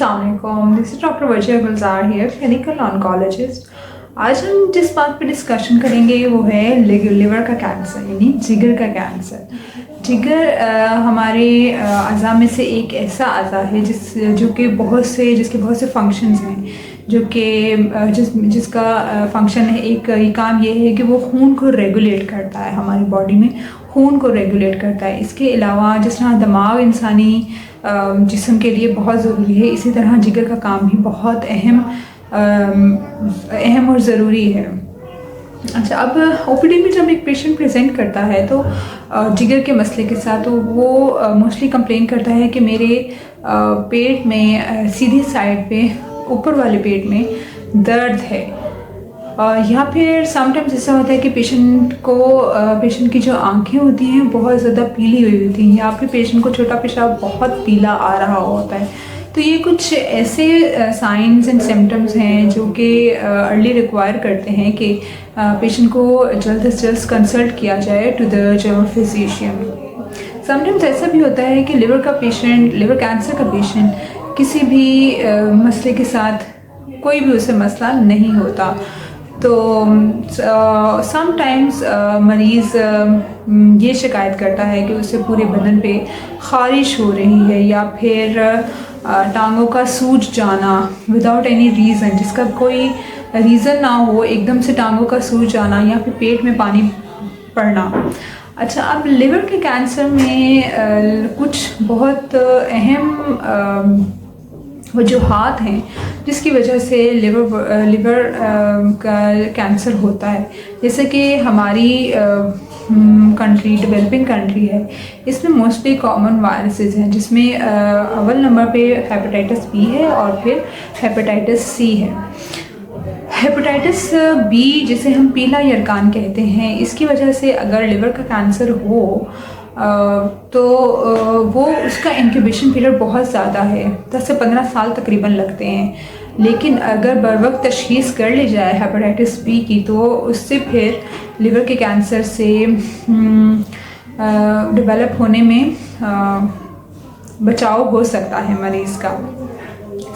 अस्सलाम वालेकुम, this is doctor Wajiha Gulzar here, clinical oncologist. आज हम जिस बात पर डिस्कशन करेंगे वो है लिवर का कैंसर, यानी जिगर का कैंसर। जिगर हमारे अज़ा में से एक ऐसा अज़ा है जिसके बहुत से फंक्शंस हैं, जो कि जिसका फंक्शन है, एक काम ये है कि वो खून को रेगुलेट करता है, हमारी बॉडी में खून को रेगुलेट करता है। इसके अलावा जिस तरह दिमाग इंसानी जिस्म के लिए बहुत ज़रूरी है, इसी तरह जिगर का काम भी बहुत अहम और ज़रूरी है। अच्छा, अब ओपीडी में जब एक पेशेंट प्रेजेंट करता है तो जिगर के मसले के साथ, तो वो मोस्टली कंप्लेन करता है कि मेरे पेट में सीधी साइड पे ऊपर वाले पेट में दर्द है, या फिर समटाइम्स ऐसा होता है कि पेशेंट की जो आंखें होती हैं बहुत ज़्यादा पीली हुई होती हैं, या फिर पेशेंट को छोटा पेशाब बहुत पीला आ रहा होता है। तो ये कुछ ऐसे साइंस एंड सिम्टम्स हैं जो कि अर्ली रिक्वायर करते हैं कि पेशेंट को जल्द से जल्द कंसल्ट किया जाए to the general physician. Sometimes ऐसा भी होता है कि लिवर कैंसर का पेशेंट किसी भी मसले के साथ कोई भी उसे मसला नहीं होता, तो समटाइम्स मरीज़ ये शिकायत करता है कि उसे पूरे बदन पे ख़ारिश हो रही है, या फिर टांगों का सूज जाना विदाउट एनी रीज़न, जिसका कोई रीज़न ना हो, एकदम से टांगों का सूज जाना, या फिर पेट में पानी पड़ना। अच्छा, अब लिवर के कैंसर में कुछ बहुत अहम वजूहात हैं जिसकी वजह से लिवर का कैंसर होता है। जैसे कि हमारी कंट्री डेवलपिंग कंट्री है, इसमें मोस्टली कॉमन वायरसेस हैं, जिसमें अव्वल नंबर पे हेपेटाइटिस बी है और फिर हेपेटाइटिस सी है। हेपेटाइटिस बी, जिसे हम पीला यरकान कहते हैं, इसकी वजह से अगर लिवर का कैंसर हो तो वो उसका इंक्यूबेशन पीरियड बहुत ज़्यादा है, 10 से 15 साल तकरीबन लगते हैं। लेकिन अगर बर वक्त तशख़ीस कर ली जाए हेपेटाइटिस बी की, तो उससे फिर लिवर के कैंसर से डेवलप होने में बचाव हो सकता है मरीज़ का।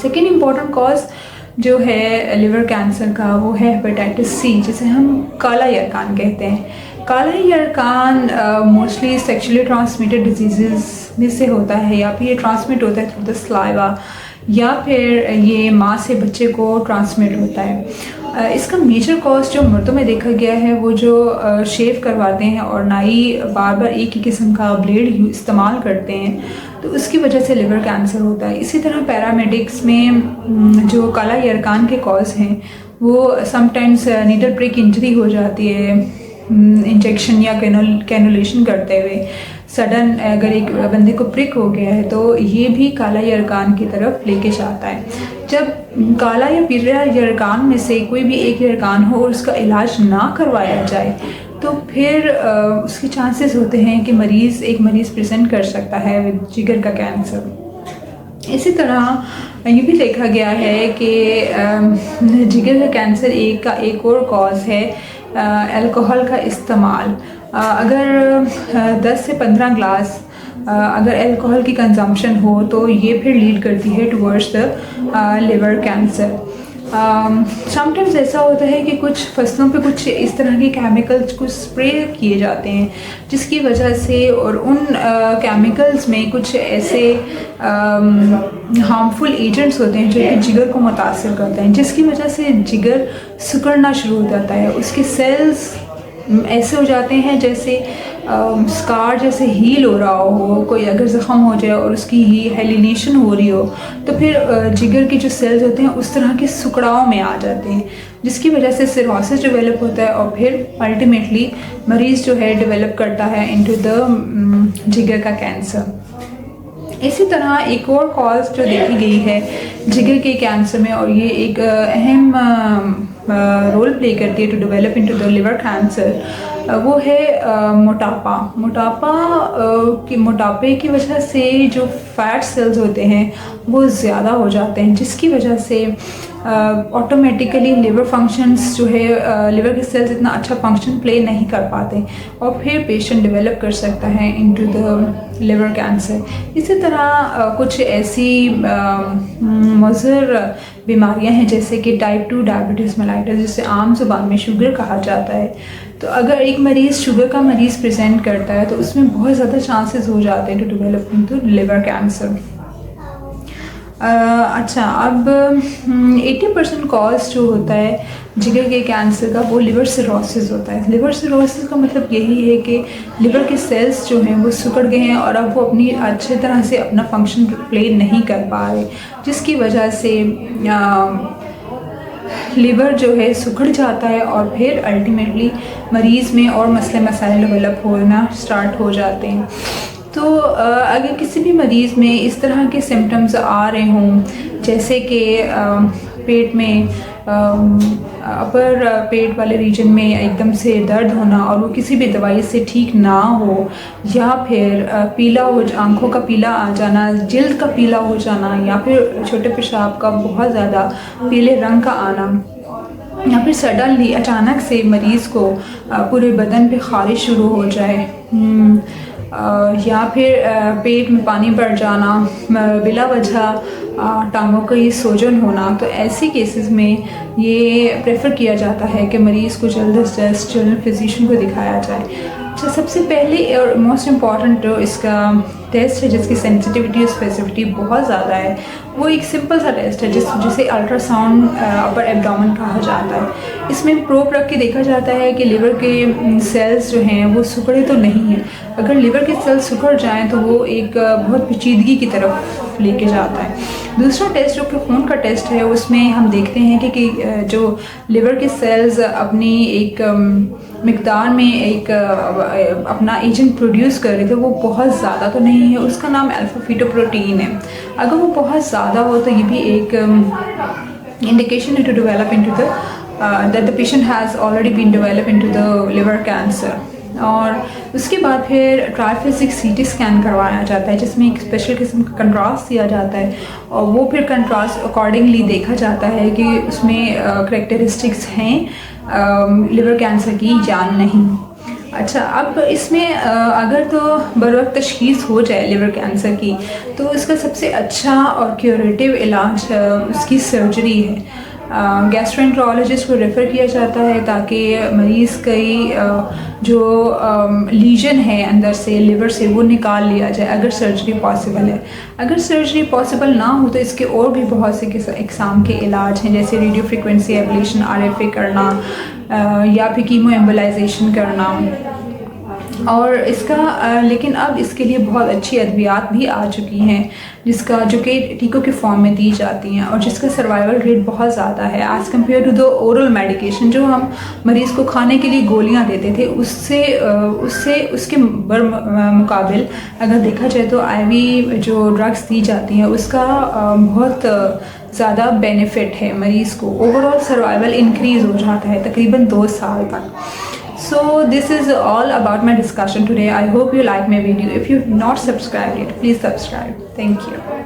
सेकेंड इम्पॉर्टेंट कॉज जो है लिवर कैंसर का वो है हेपेटाइटिस सी, जिसे हम काला यरकान कहते हैं। काला यरकान मोस्टली सेक्सुअली ट्रांसमिटेड डिजीज़ में से होता है, या फिर ये ट्रांसमिट होता है थ्रू द सलाइवा, या फिर ये माँ से बच्चे को ट्रांसमिट होता है। इसका मेजर कॉज जो मर्दों में देखा गया है, वो जो शेव करवाते हैं और नाई बार बार एक ही किस्म का ब्लेड इस्तेमाल करते हैं, तो उसकी वजह से लिवर कैंसर होता है। इसी तरह पैरामेडिक्स में जो काला यरकान के कॉज हैं, वो समटाइम्स नीडल प्रिक इंजरी हो जाती है, इंजेक्शन या कैनुलेशन करते हुए सडन अगर एक बंदे को प्रिक हो गया है, तो ये भी काला यरकान की तरफ लेके जाता है। जब काला या पीला यरकान में से कोई भी एक यरकान हो और उसका इलाज ना करवाया जाए, तो फिर उसके चांसेस होते हैं कि एक मरीज़ प्रेजेंट कर सकता है विद जिगर का कैंसर। इसी तरह ये भी देखा गया है कि जिगर का कैंसर एक और कॉज है अल्कोहल का इस्तेमाल। अगर 10 से 15 ग्लास अगर अल्कोहल की कंजम्पशन हो, तो ये फिर लीड करती है towards the liver cancer. Sometimes ऐसा होता है कि कुछ फसलों पे कुछ इस तरह के केमिकल्स कुछ स्प्रे किए जाते हैं, जिसकी वजह से, और उन केमिकल्स में कुछ ऐसे हार्मफुल एजेंट्स होते हैं जो कि जिगर को मुतासिर करते हैं, जिसकी वजह से जिगर सिकुड़ना शुरू हो जाता है। उसके सेल्स ऐसे हो जाते हैं जैसे स्कार जैसे हील हो रहा हो, कोई अगर ज़ख़म हो जाए और उसकी हेलिनेशन हो रही हो, तो फिर जिगर के जो सेल्स होते हैं उस तरह के सुकड़ाव में आ जाते हैं, जिसकी वजह से सिरोसिस डेवलप होता है, और फिर अल्टीमेटली मरीज़ जो है डेवलप करता है इनटू द जिगर का कैंसर। इसी तरह एक और कॉज जो देखी गई है जिगर के कैंसर में, और ये एक अहम रोल प्ले करती है to develop into the liver cancer, वो है मोटापे की वजह से जो फैट सेल्स होते हैं वो ज़्यादा हो जाते हैं, जिसकी वजह से ऑटोमेटिकली लिवर फंक्शंस जो है लिवर के सेल्स इतना अच्छा फंक्शन प्ले नहीं कर पाते और फिर पेशेंट डेवलप कर सकता है इनटू द लिवर कैंसर। इसी तरह कुछ ऐसी मुज़र बीमारियां हैं जैसे कि टाइप 2 डायबिटीज़ मेलाइटस, जिसे आम ज़ुबान में शुगर कहा जाता है। तो अगर एक मरीज़ शुगर का मरीज़ प्रेजेंट करता है तो उसमें बहुत ज़्यादा चांसेस हो जाते हैं to develop into liver cancer. अच्छा, अब 80% कॉज जो होता है जिगर के कैंसर का वो लिवर सिरोसिस होता है। लिवर सिरोसिस का मतलब यही है कि लिवर के सेल्स जो हैं वो सिकुड़ गए हैं और अब वो अपनी अच्छी तरह से अपना फंक्शन प्ले नहीं कर पा रहे, जिसकी वजह से लिवर जो है सिकुड़ जाता है और फिर अल्टीमेटली मरीज़ में और मसले मसाइल डेवलप होना स्टार्ट हो जाते हैं। तो अगर किसी भी मरीज़ में इस तरह के सिम्टम्स आ रहे हों, जैसे कि पेट में अपर पेट वाले रीजन में एकदम से दर्द होना और वो किसी भी दवाई से ठीक ना हो, या फिर आँखों का पीला आ जाना, जिल्द का पीला हो जाना, या फिर छोटे पेशाब का बहुत ज़्यादा पीले रंग का आना, या फिर सडनली अचानक से मरीज़ को पूरे बदन पे ख़ारिश शुरू हो जाए, या फिर पेट में पानी भर जाना, बिला वजह टांगों का ये सोजन होना, तो ऐसे केसेस में ये प्रेफर किया जाता है कि मरीज़ को जल्द से जल्द जनरल फिजिशियन को दिखाया जाए। अच्छा, सबसे पहले और मोस्ट इम्पॉर्टेंट जो इसका टेस्ट है जिसकी सेंसिटिविटी और स्पेसिफिटी बहुत ज़्यादा है, वो एक सिंपल सा टेस्ट है जिसे अल्ट्रासाउंड अपर एब्डोमेन कहा जाता है। इसमें प्रोब रख के देखा जाता है कि लिवर के सेल्स जो हैं वो सिकुड़े तो नहीं हैं। अगर लिवर के सेल्स सिकुड़ जाएं तो वो एक बहुत पेचीदगी की तरफ लेके जाता है। दूसरा टेस्ट जो कि खून का टेस्ट है, उसमें हम देखते हैं कि जो लिवर के सेल्स अपनी एक मिकदार में एक अपना एजेंट प्रोड्यूस कर रहे थे, वो बहुत ज़्यादा तो नहीं है, उसका नाम अल्फा फीटोप्रोटीन है। अगर वो बहुत ज़्यादा हो तो ये भी एक इंडिकेशन है to develop into the that the patient has already been develop into the liver cancer. और उसके बाद फिर ट्राइफेसिक सीटी स्कैन करवाया जाता है, जिसमें एक स्पेशल किस्म का कंट्रास्ट दिया जाता है और वो फिर कंट्रास्ट अकॉर्डिंगली देखा जाता है कि उसमें करेक्टरिस्टिक्स हैं लिवर कैंसर की या नहीं। अच्छा, अब इसमें अगर तो बरवक्त तशख़ीस हो जाए लिवर कैंसर की, तो इसका सबसे अच्छा और क्यूरेटिव इलाज उसकी सर्जरी है। गैस्ट्रोएंटरोलॉजिस्ट को रेफ़र किया जाता है ताकि मरीज़ कई जो लीजन है अंदर से लिवर से वो निकाल लिया जाए, अगर सर्जरी पॉसिबल है। अगर सर्जरी पॉसिबल ना हो तो इसके और भी बहुत से इकसाम के इलाज हैं, जैसे रेडियो फ्रिक्वेंसी एब्लेशन RFA करना या फिर कीमो एम्बोलाइजेशन करना। और इसका लेकिन अब इसके लिए बहुत अच्छी अद्वियात भी आ चुकी हैं जो कि टीकों के फॉर्म में दी जाती हैं और जिसका सर्वाइवल रेट बहुत ज़्यादा है as compare to the oral medication जो हम मरीज़ को खाने के लिए गोलियां देते थे, उसके मुकाबिल अगर देखा जाए तो IV जो ड्रग्स दी जाती हैं उसका बहुत ज़्यादा बेनिफिट है। मरीज़ को ओवरऑल सर्वाइवल इंक्रीज़ हो जाता है तकरीबन 2 साल तक। So this is all about my discussion today. I hope you like my video. If you've not subscribed yet, please subscribe. Thank you.